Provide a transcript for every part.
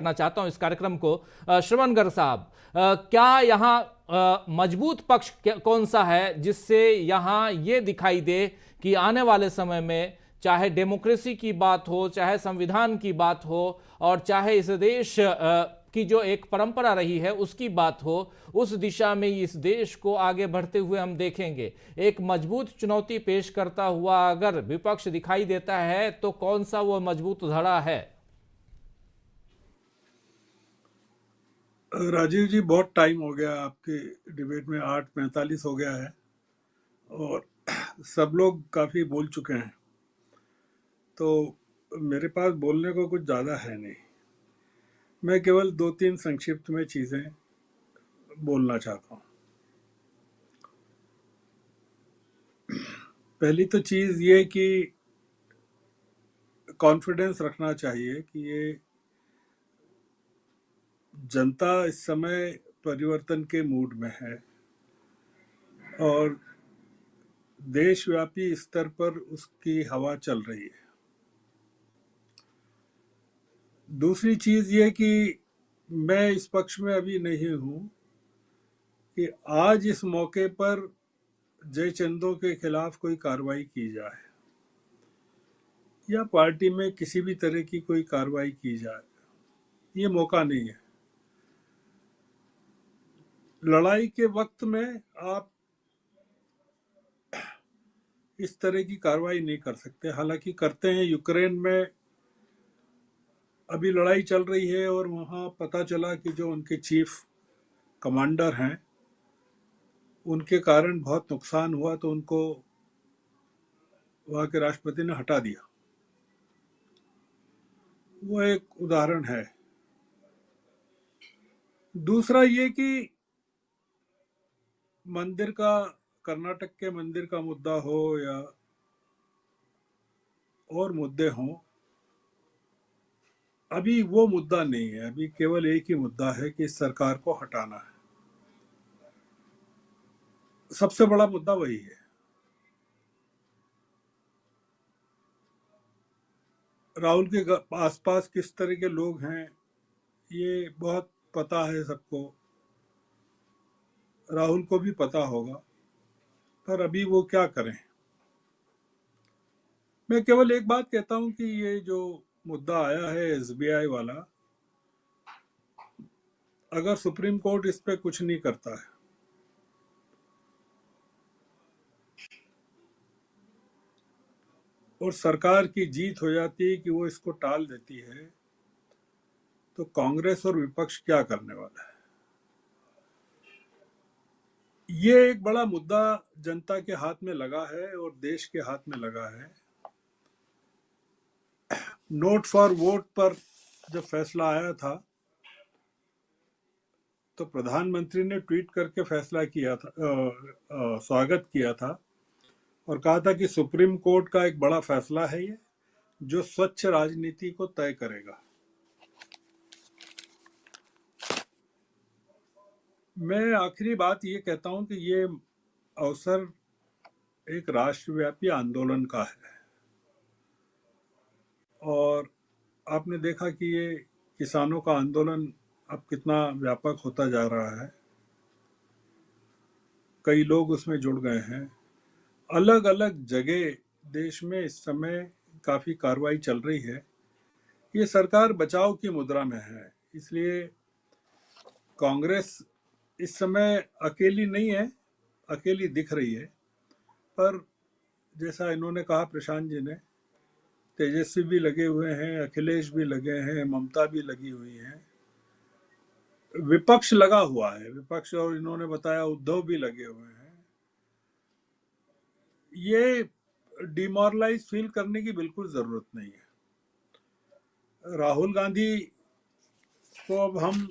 करना चाहता हूं इस कार्यक्रम को। श्रवण गर्ग साहब, क्या यहाँ मजबूत पक्ष कौन सा है जिससे यहाँ ये दिखाई दे कि आने वाले समय में चाहे डेमोक्रेसी की बात हो, चाहे संविधान की बात हो, और चाहे इस देश की जो एक परंपरा रही है उसकी बात हो, उस दिशा में इस देश को आगे बढ़ते हुए हम देखेंगे। एक मजबूत चुनौती पेश करता हुआ अगर विपक्ष दिखाई देता है तो कौन सा वो मजबूत धड़ा है? राजीव जी, बहुत टाइम हो गया आपके डिबेट में, 8:45 हो गया है और सब लोग काफ़ी बोल चुके हैं, तो मेरे पास बोलने को कुछ ज़्यादा है नहीं। मैं केवल 2-3 संक्षिप्त में चीज़ें बोलना चाहता हूँ। पहली तो चीज़ ये कि कॉन्फिडेंस रखना चाहिए कि ये जनता इस समय परिवर्तन के मूड में है और देशव्यापी स्तर पर उसकी हवा चल रही है। दूसरी चीज़ ये कि मैं इस पक्ष में अभी नहीं हूँ कि आज इस मौके पर जयचंदों के खिलाफ कोई कार्रवाई की जाए या पार्टी में किसी भी तरह की कोई कार्रवाई की जाए। ये मौका नहीं है। लड़ाई के वक्त में आप इस तरह की कार्रवाई नहीं कर सकते, हालांकि करते हैं। यूक्रेन में अभी लड़ाई चल रही है और वहाँ पता चला कि जो उनके चीफ कमांडर हैं उनके कारण बहुत नुकसान हुआ, तो उनको वहाँ के राष्ट्रपति ने हटा दिया। वो एक उदाहरण है। दूसरा ये कि मंदिर का, कर्नाटक के मंदिर का मुद्दा हो या और मुद्दे हों, अभी वो मुद्दा नहीं है। अभी केवल एक ही मुद्दा है कि इस सरकार को हटाना है। सबसे बड़ा मुद्दा वही है। राहुल के आसपास किस तरह के लोग हैं ये बहुत पता है सबको, राहुल को भी पता होगा, पर अभी वो क्या करें। मैं केवल एक बात कहता हूं कि ये जो मुद्दा आया है एसबीआई वाला, अगर सुप्रीम कोर्ट इस पे कुछ नहीं करता है और सरकार की जीत हो जाती है कि वो इसको टाल देती है, तो कांग्रेस और विपक्ष क्या करने वाला है। ये एक बड़ा मुद्दा जनता के हाथ में लगा है और देश के हाथ में लगा है। नोट फॉर वोट पर जब फैसला आया था तो प्रधानमंत्री ने ट्वीट करके फैसला किया था, स्वागत किया था और कहा था कि सुप्रीम कोर्ट का एक बड़ा फैसला है ये, जो स्वच्छ राजनीति को तय करेगा। मैं आखिरी बात ये कहता हूं कि ये अवसर एक राष्ट्रव्यापी आंदोलन का है और आपने देखा कि ये किसानों का आंदोलन अब कितना व्यापक होता जा रहा है। कई लोग उसमें जुड़ गए हैं। अलग अलग जगह देश में इस समय काफ़ी कार्रवाई चल रही है। ये सरकार बचाव की मुद्रा में है, इसलिए कांग्रेस इस समय अकेली नहीं है, अकेली दिख रही है। पर जैसा इन्होंने कहा, प्रशांत जी ने, तेजस्वी भी लगे हुए हैं, अखिलेश भी लगे हैं, ममता भी लगी हुई हैं, विपक्ष लगा हुआ है, विपक्ष, और इन्होंने बताया उद्धव भी लगे हुए हैं। ये डिमोरलाइज फील करने की बिल्कुल जरूरत नहीं है। राहुल गांधी को अब हम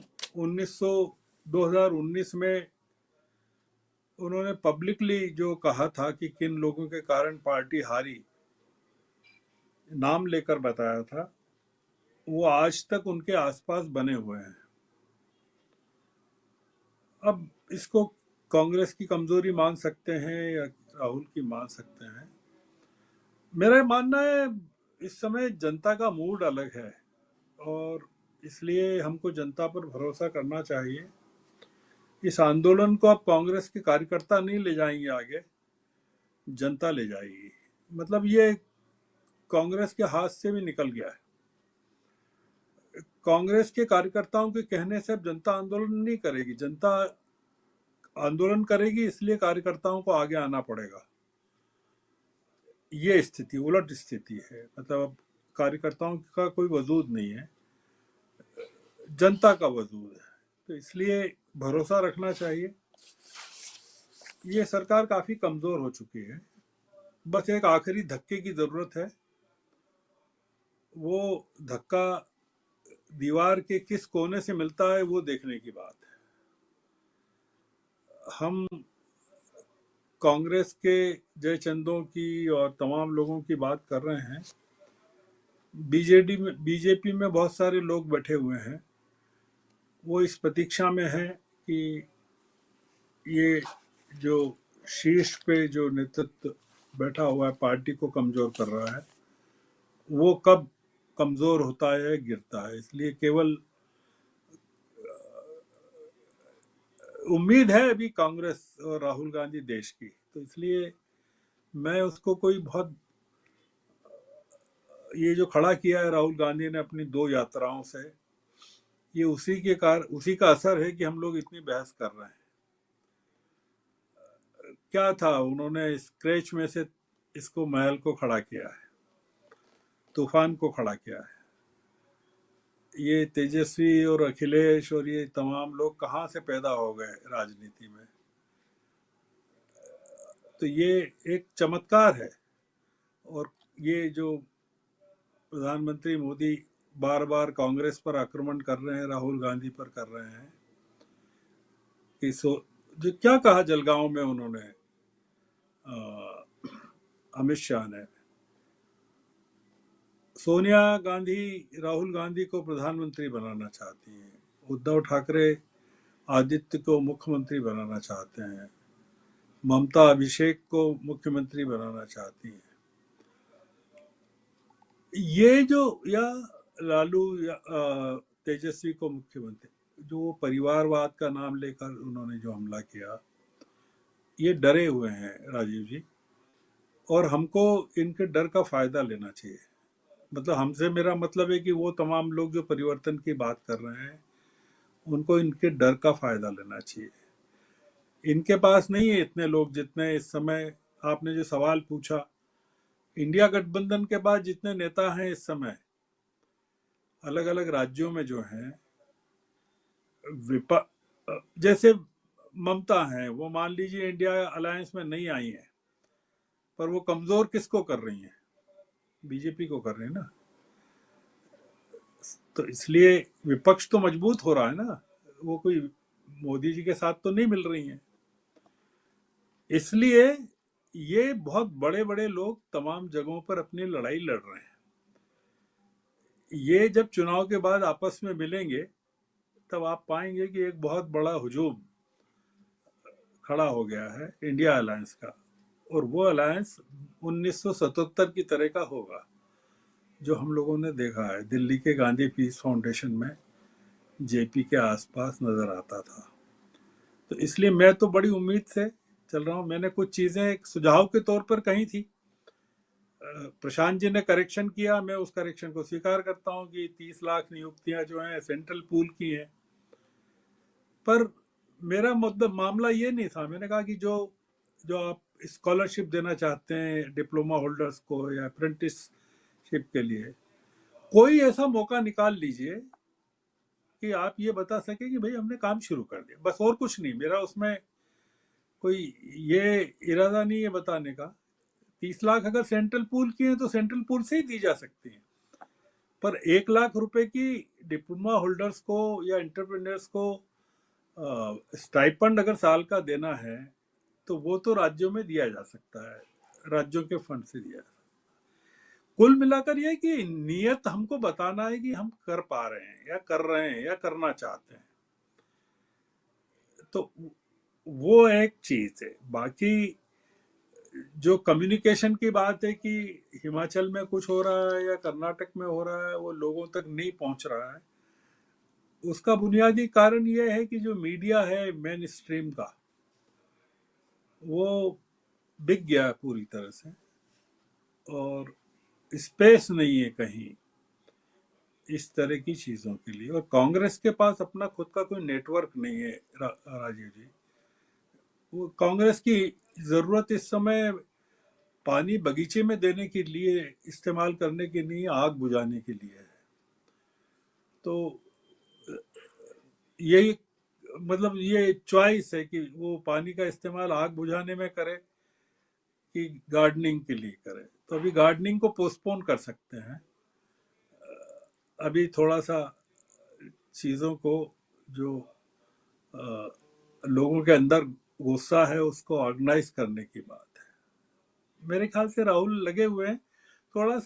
2019 में उन्होंने पब्लिकली जो कहा था कि किन लोगों के कारण पार्टी हारी, नाम लेकर बताया था, वो आज तक उनके आसपास बने हुए हैं। अब इसको कांग्रेस की कमजोरी मान सकते हैं या राहुल की मान सकते हैं। मेरा मानना है इस समय जनता का मूड अलग है और इसलिए हमको जनता पर भरोसा करना चाहिए। इस आंदोलन को अब कांग्रेस के कार्यकर्ता नहीं ले जाएंगे आगे, जनता ले जाएगी। मतलब ये कांग्रेस के हाथ से भी निकल गया है। कांग्रेस के कार्यकर्ताओं के कहने से अब जनता आंदोलन नहीं करेगी, जनता आंदोलन करेगी, इसलिए कार्यकर्ताओं को आगे आना पड़ेगा। ये स्थिति, उलट स्थिति है। मतलब अब कार्यकर्ताओं का कोई वजूद नहीं है, जनता का वजूद है। तो इसलिए भरोसा रखना चाहिए। ये सरकार काफी कमजोर हो चुकी है, बस एक आखिरी धक्के की जरूरत है। वो धक्का दीवार के किस कोने से मिलता है वो देखने की बात है। हम कांग्रेस के जयचंदों की और तमाम लोगों की बात कर रहे हैं। बीजेपी में बहुत सारे लोग बैठे हुए हैं, वो इस प्रतीक्षा में है कि ये जो शीर्ष पे जो नेतृत्व बैठा हुआ है पार्टी को कमजोर कर रहा है, वो कब कमजोर होता है, गिरता है। इसलिए केवल उम्मीद है अभी कांग्रेस और राहुल गांधी देश की, तो इसलिए मैं उसको कोई बहुत, ये जो खड़ा किया है राहुल गांधी ने अपनी 2 यात्राओं से, ये उसी का असर है कि हम लोग इतनी बहस कर रहे हैं। क्या था, उन्होंने स्क्रैच में से इसको महल को खड़ा किया है, तूफान को खड़ा किया है। ये तेजस्वी और अखिलेश और ये तमाम लोग कहाँ से पैदा हो गए राजनीति में? तो ये एक चमत्कार है। और ये जो प्रधानमंत्री मोदी बार बार कांग्रेस पर आक्रमण कर रहे हैं, राहुल गांधी पर कर रहे हैं कि जो क्या कहा जलगांव में उन्होंने, अमित शाह ने, सोनिया गांधी राहुल गांधी को प्रधानमंत्री बनाना चाहती हैं, उद्धव ठाकरे आदित्य को मुख्यमंत्री बनाना चाहते हैं, ममता अभिषेक को मुख्यमंत्री बनाना चाहती हैं। ये जो, या लालू या तेजस्वी को मुख्यमंत्री, जो परिवारवाद का नाम लेकर उन्होंने जो हमला किया, ये डरे हुए हैं राजीव जी, और हमको इनके डर का फायदा लेना चाहिए। मतलब हमसे मेरा मतलब है कि वो तमाम लोग जो परिवर्तन की बात कर रहे हैं, उनको इनके डर का फायदा लेना चाहिए। इनके पास नहीं है इतने लोग जितने इस समय, आपने जो सवाल पूछा, इंडिया गठबंधन के बाद जितने नेता हैं इस समय अलग अलग राज्यों में जो हैं, जैसे ममता है, वो मान लीजिए इंडिया अलायंस में नहीं आई है, पर वो कमजोर किसको कर रही हैं? बीजेपी को कर रही है ना। तो इसलिए विपक्ष तो मजबूत हो रहा है ना, वो कोई मोदी जी के साथ तो नहीं मिल रही हैं। इसलिए ये बहुत बड़े बड़े लोग तमाम जगहों पर अपनी लड़ाई लड़ रहे हैं। ये जब चुनाव के बाद आपस में मिलेंगे तब आप पाएंगे कि एक बहुत बड़ा हुजूम खड़ा हो गया है इंडिया अलायंस का, और वो अलायंस 1977 की तरह का होगा, जो हम लोगों ने देखा है दिल्ली के गांधी पीस फाउंडेशन में जेपी के आसपास नजर आता था। तो इसलिए मैं तो बड़ी उम्मीद से चल रहा हूँ। मैंने कुछ चीजें एक सुझाव के तौर पर कही थी, प्रशांत जी ने करेक्शन किया, मैं उस करेक्शन को स्वीकार करता हूँ कि 30 लाख नियुक्तियां जो हैं सेंट्रल पूल की हैं। पर मेरा मतलब मामला ये नहीं था। मैंने कहा कि जो जो आप स्कॉलरशिप देना चाहते हैं डिप्लोमा होल्डर्स को या अप्रेंटिसशिप के लिए, कोई ऐसा मौका निकाल लीजिए कि आप ये बता सके कि भाई हमने काम शुरू कर दिया, बस, और कुछ नहीं। मेरा उसमें कोई ये इरादा नहीं है बताने का। 30 लाख अगर सेंट्रल पूल की है तो सेंट्रल पूल से ही दी जा सकती है, पर 1 लाख रुपए की डिप्लोमा होल्डर्स को या एंटरप्रेन्योर्स को स्टाइपेंड अगर साल का देना है तो वो तो राज्यों में दिया जा सकता है, राज्यों के फंड से दिया। कुल मिलाकर यह कि नियत हमको बताना है कि हम कर पा रहे हैं या कर रहे हैं या करना चाहते हैं, तो वो एक चीज है। बाकी जो कम्युनिकेशन की बात है कि हिमाचल में कुछ हो रहा है या कर्नाटक में हो रहा है, वो लोगों तक नहीं पहुंच रहा है, उसका बुनियादी कारण यह है कि जो मीडिया है मेन स्ट्रीम का, वो बिक गया है पूरी तरह से, और स्पेस नहीं है कहीं इस तरह की चीजों के लिए। और कांग्रेस के पास अपना खुद का कोई नेटवर्क नहीं है राजीव जी। वो कांग्रेस की जरूरत इस समय पानी बगीचे में देने के लिए इस्तेमाल करने के लिए, आग बुझाने के लिए है। तो यही मतलब ये चॉइस है कि वो पानी का इस्तेमाल आग बुझाने में करे कि गार्डनिंग के लिए करे। तो अभी गार्डनिंग को पोस्टपोन कर सकते हैं, अभी थोड़ा सा चीज़ों को, जो लोगों के अंदर गुस्सा है उसको ऑर्गेनाइज करने की बात है। मेरे ख्याल से राहुल लगे हुए हैं थोड़ा सा